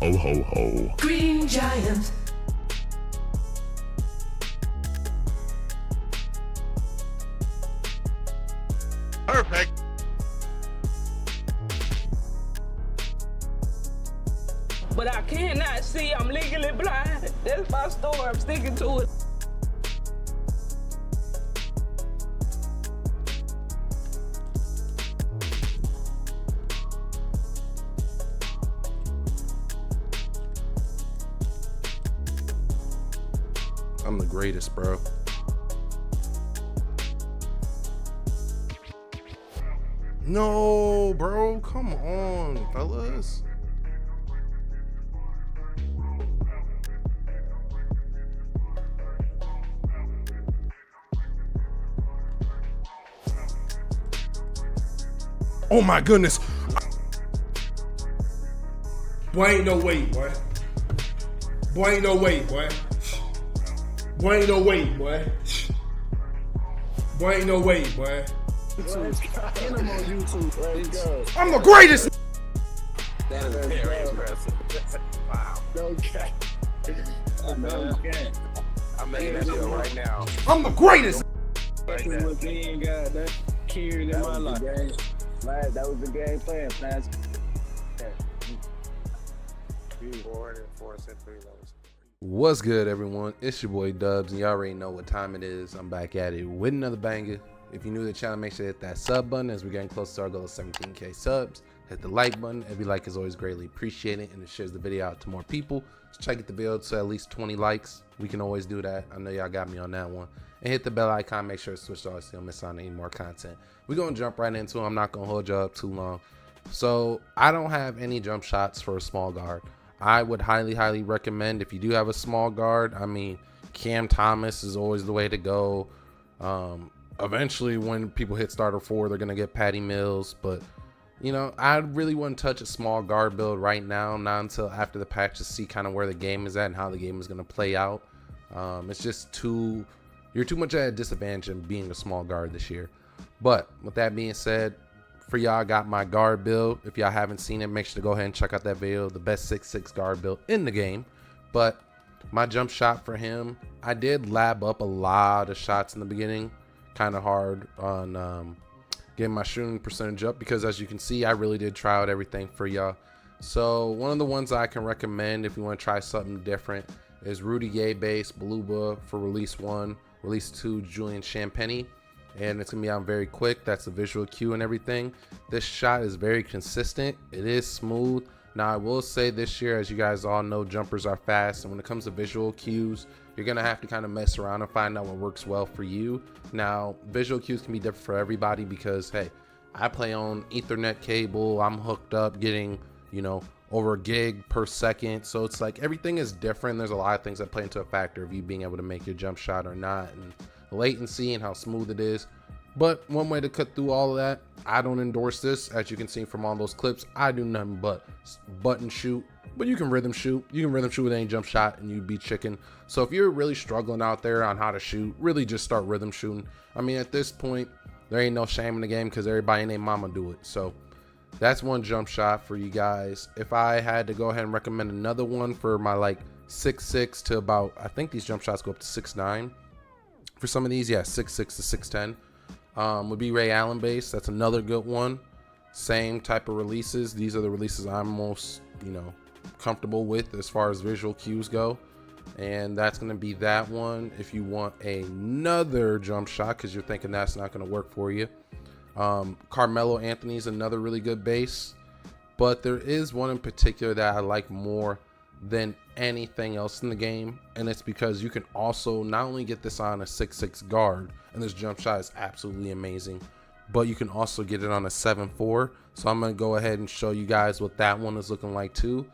Ho ho ho. Green Giant. Perfect. But I cannot see. I'm legally blind. That's my story. I'm sticking to it. I'm the greatest, bro. No, bro. Come on, fellas. Oh my goodness. Boy, ain't no way, boy. Boy, ain't no way, boy. Boy, ain't no way, boy. Boy, ain't no way, boy. I'm the greatest. That is very impressive. Wow. Okay. I'm making that deal right now. I'm the greatest. Like that. What they ain't got that carried in my life. That was the game plan, man. 404 centuries. What's good, everyone? It's your boy Dubs, and y'all already know what time it is. I'm back at it with another banger. If you're new to the channel, make sure to hit that sub button as we're getting close to our goal of 17k subs. Hit the like button. Every like is always greatly appreciated, and it shares the video out to more people. So try to get the video to at least 20 likes. We can always do that. I know y'all got me on that one. And hit the bell icon. Make sure to switch to all so you don't miss out on any more content. We're going to jump right into it. I'm not going to hold y'all up too long. So I don't have any jump shots for a small guard. I would highly recommend, if you do have a small guard, I mean, Cam Thomas is always the way to go. Eventually, when people hit starter 4, they're going to get Patty Mills. But, you know, I really wouldn't touch a small guard build right now, not until after the patch, to see kind of where the game is at and how the game is going to play out. It's just you're too much at a disadvantage in being a small guard this year. But with that being said, for y'all, I got my guard build. If y'all haven't seen it, make sure to go ahead and check out that video, the best 6'6" guard build in the game. But my jump shot for him, I did lab up a lot of shots in the beginning. Kind of hard on getting my shooting percentage up, because as you can see, I really did try out everything for y'all. So one of the ones I can recommend if you want to try something different is Rudy Gay base Beluba for release 1, release 2 Julian Champagny. And it's gonna be out very quick. That's the visual cue and everything. This shot is very consistent. It is smooth. Now I will say this year, as you guys all know, jumpers are fast, and when it comes to visual cues, you're gonna have to kind of mess around and find out what works well for you. Now visual cues can be different for everybody, because hey, I play on Ethernet cable. I'm hooked up getting, you know, over a gig per second, so it's like everything is different. There's a lot of things that play into a factor of you being able to make your jump shot or not, and latency and how smooth it is. But one way to cut through all of that, I don't endorse this. As you can see from all those clips, I do nothing but button shoot. But you can rhythm shoot. You can rhythm shoot with any jump shot and you'd be chicken. So if you're really struggling out there on how to shoot, really just start rhythm shooting. I mean, at this point, there ain't no shame in the game, because everybody and their mama do it. So that's one jump shot for you guys. If I had to go ahead and recommend another one for my like 6'6" to about, I think these jump shots go up to 6'9". For some of these, yeah, 6'6" to 6'10", would be Ray Allen base. That's another good one. Same type of releases. These are the releases I'm most, you know, comfortable with as far as visual cues go. And that's going to be that one. If you want another jump shot, because you're thinking that's not going to work for you, Carmelo Anthony's another really good base. But there is one in particular that I like more than anything else in the game, and it's because you can also not only get this on a 6'6" guard, and this jump shot is absolutely amazing, but you can also get it on a 7'4". So I'm going to go ahead and show you guys what that one is looking like too.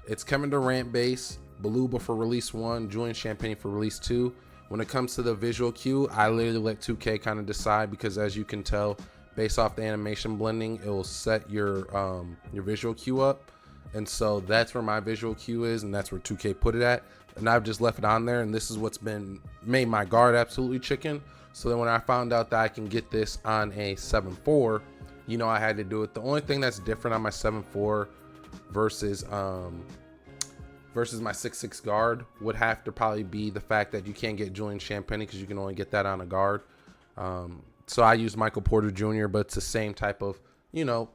It's Kevin Durant base, Beluba for release 1, Julian Champagny for release 2. When it comes to the visual cue, I literally let 2K kind of decide, because as you can tell, based off the animation blending, it will set your visual cue up. And so that's where my visual cue is, and that's where 2K put it at. And I've just left it on there, and this is what's made my guard absolutely chicken. So then when I found out that I can get this on a 7'4", you know, I had to do it. The only thing that's different on my 7'4" versus versus my 6'6" guard would have to probably be the fact that you can't get Julian Champagny because you can only get that on a guard. So I use Michael Porter Jr., but it's the same type of,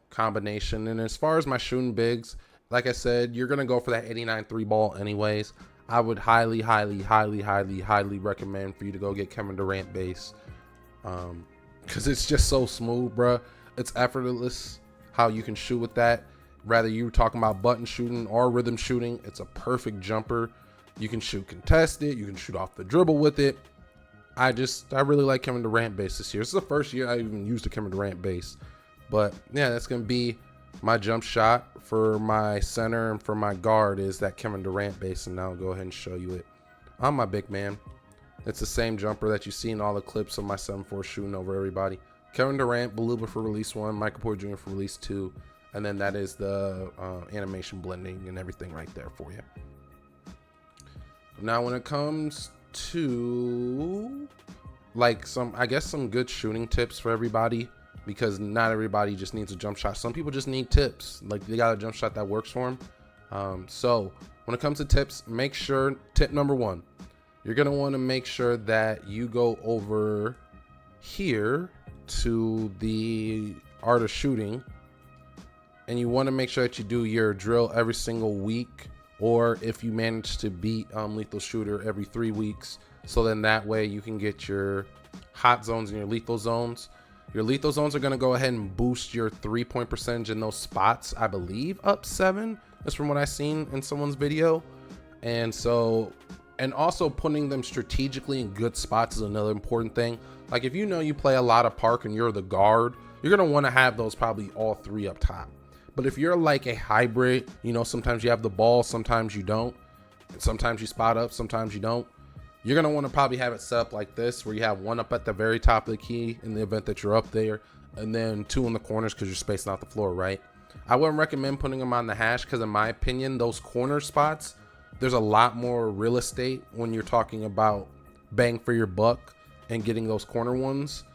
combination. And as far as my shooting bigs, like I said, you're going to go for that 89 3 ball anyways. I would highly, highly, highly, highly, highly recommend for you to go get Kevin Durant base. Because it's just so smooth, bruh. It's effortless how you can shoot with that. Rather you talking about button shooting or rhythm shooting, it's a perfect jumper. You can shoot contested. You can shoot off the dribble with it. I really like Kevin Durant base this year. This is the first year I even used a Kevin Durant base. But yeah, that's going to be my jump shot for my center, and for my guard is that Kevin Durant base. And now I'll go ahead and show you it on my big man. It's the same jumper that you see in all the clips of my 7-4 shooting over everybody. Kevin Durant, Beluba for release 1, Michael Porter Jr. for release 2. And then that is the animation blending and everything right there for you. Now when it comes to some good shooting tips for everybody, because not everybody just needs a jump shot. Some people just need tips. Like they got a jump shot that works for them. So when it comes to tips, make sure tip number 1, you're going to want to make sure that you go over here to the art of shooting, and you want to make sure that you do your drill every single week, or if you manage to beat lethal shooter every 3 weeks. So then that way you can get your hot zones and your lethal zones. Your lethal zones are going to go ahead and boost your 3-point percentage in those spots, I believe up 7. That's from what I've seen in someone's video. And also putting them strategically in good spots is another important thing. Like if you play a lot of park and you're the guard, you're going to want to have those probably all 3 up top. But if you're like a hybrid, sometimes you have the ball, sometimes you don't. Sometimes you spot up, sometimes you don't. You're going to want to probably have it set up like this, where you have 1 up at the very top of the key in the event that you're up there, and then 2 in the corners because you're spacing out the floor, right? I wouldn't recommend putting them on the hash because in my opinion, those corner spots, there's a lot more real estate when you're talking about bang for your buck and getting those corner ones,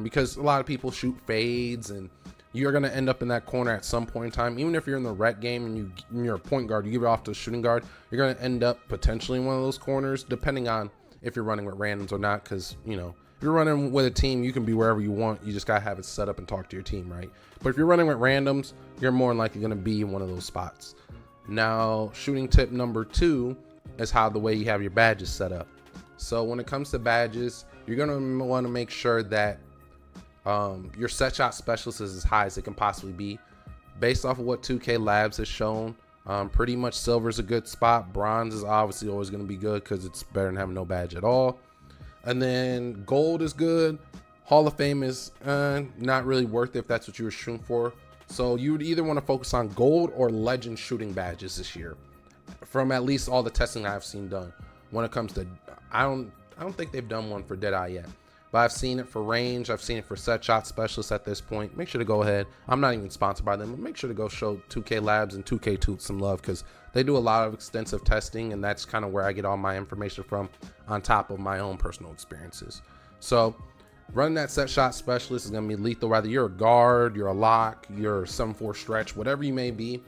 because a lot of people shoot fades, and you're going to end up in that corner at some point in time. Even if you're in the rec game and you're a point guard, you give it off to a shooting guard, you're going to end up potentially in one of those corners, depending on if you're running with randoms or not. Because, if you're running with a team, you can be wherever you want. You just got to have it set up and talk to your team, right? But if you're running with randoms, you're more than likely going to be in one of those spots. Now, shooting tip number 2 is how the way you have your badges set up. So when it comes to badges, you're going to want to make sure that your set shot specialist is as high as it can possibly be. Based off of what 2K Labs has shown, pretty much silver is a good spot. Bronze is obviously always going to be good because it's better than having no badge at all. And then gold is good. Hall of Fame is not really worth it if that's what you were shooting for. So you would either want to focus on gold or legend shooting badges this year, from at least all the testing I've seen done. When it comes to, I don't think they've done one for Deadeye yet. But I've seen it for range. I've seen it for set shot specialists at this point. Make sure to go ahead. I'm not even sponsored by them, but make sure to go show 2K Labs and 2K Toot some love, because they do a lot of extensive testing, and that's kind of where I get all my information from, on top of my own personal experiences. So running that set shot specialist is going to be lethal. Whether you're a guard, you're a lock, you're a 7-4 stretch, whatever you may be,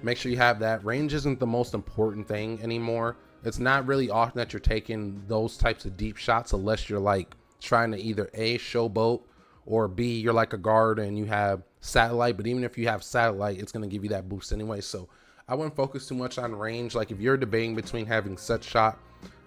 make sure you have that. Range isn't the most important thing anymore. It's not really often that you're taking those types of deep shots unless you're like trying to either A, showboat, or B, you're like a guard and you have satellite. But even if you have satellite, it's going to give you that boost anyway. So I wouldn't focus too much on range. Like if you're debating between having set shot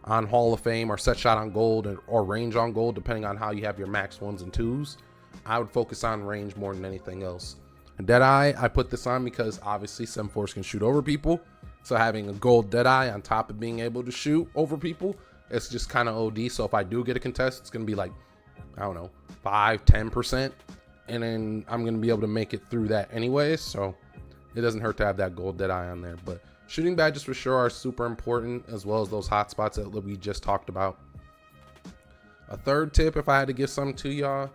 on Hall of Fame or set shot on gold, or range on gold, depending on how you have your max 1s and 2s, I would focus on range more than anything else. And Deadeye, I put this on because obviously 7-4s can shoot over people. So having a gold Deadeye on top of being able to shoot over people, it's just kind of OD. So if I do get a contest, it's going to be like, I don't know, 5-10%. And then I'm going to be able to make it through that anyways. So it doesn't hurt to have that gold Deadeye on there. But shooting badges for sure are super important, as well as those hot spots that we just talked about. A third tip, if I had to give some to y'all,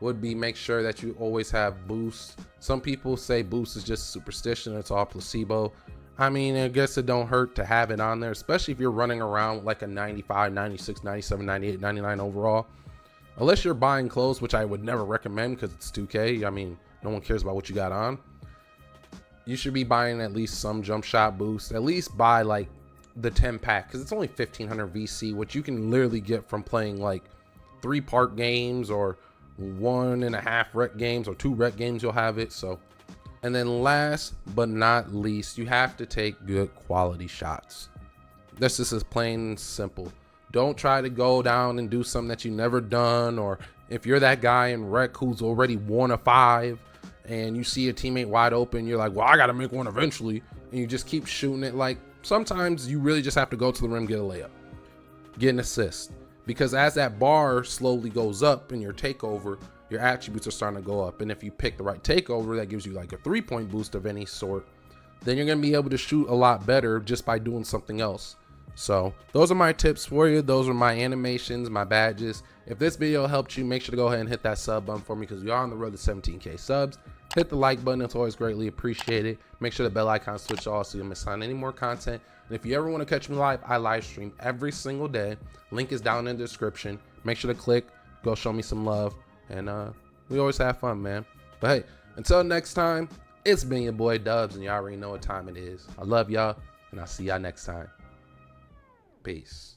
would be make sure that you always have boost. Some people say boost is just superstition. It's all placebo. I mean, I guess it don't hurt to have it on there, especially if you're running around with like a 95, 96, 97, 98, 99 overall. Unless you're buying clothes, which I would never recommend because it's 2K. I mean, no one cares about what you got on. you should be buying at least some jump shot boost. At least buy like the 10 pack, because it's only 1500 VC, which you can literally get from playing like 3 park games or 1.5 rec games or 2 rec games. You'll have it. So, and then last but not least, you have to take good quality shots. This is plain and simple. Don't try to go down and do something that you never done, or if you're that guy in rec who's already 1 of 5 and you see a teammate wide open, you're like, well, I gotta make one eventually, and you just keep shooting it. Like, sometimes you really just have to go to the rim, get a layup, get an assist, because as that bar slowly goes up in your takeover, your attributes are starting to go up. And if you pick the right takeover that gives you like a 3-point boost of any sort, then you're gonna be able to shoot a lot better just by doing something else. So those are my tips for you. Those are my animations, my badges. If this video helped you, make sure to go ahead and hit that sub button for me, because we are on the road to 17K subs. Hit the like button. It's always greatly appreciated. Make sure the bell icon switch all so you don't miss out on any more content. And if you ever want to catch me live, I live stream every single day. Link is down in the description. Make sure to click, go show me some love. And we always have fun, man. But hey, until next time, it's been your boy Dubs, and y'all already know what time it is. I love y'all, and I'll see y'all next time. Peace.